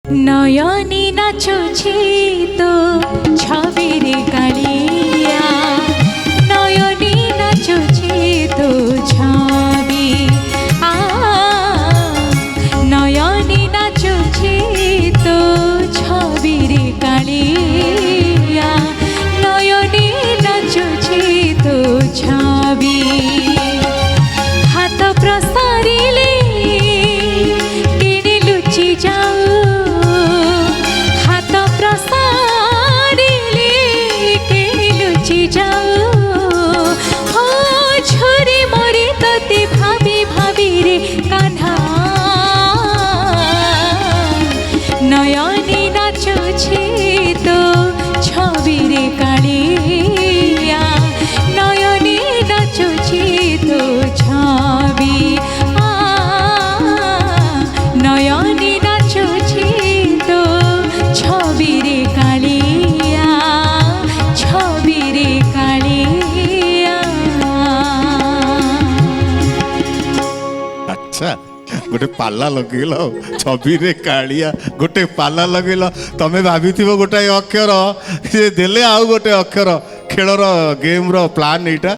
নয়নে নাচছে তো ছবিরে কালিয়া, নয়নে নাচছে তো ছবি, নয়নে নাচছে তো ছবিরে কালিয়া, নয়নে নাচছে তো ছবি। হাত প্রসারিলে কেড়ে লুচি যাও, হাত প্রসারিলে কেড়ে লুচি যাও, ও ঝরে মরে তোতে ভাবি ভাবি রে কান্হা। নয়নে নাচছে তো ছবিরে কালিয়া, নয়নে নাচছে তো ছবি, নয়নে নাচছে তো ছবিরে কালিয়া, ছবিরে কালিয়া। আচ্ছা গোটে পাল্লা লগাইল ছবিরে কাଳିয়া, গোটে পাল্লা লগাইল। তমে ভাবিথিব গোটাଏ ଅକ୍ଷର, ସେ ଦେଲେ ଆଉ ଗୋଟେ ଅକ୍ଷର। ଖେଳର ଗେମ୍ର ପ୍ଲାନ୍ ଏଇଟା।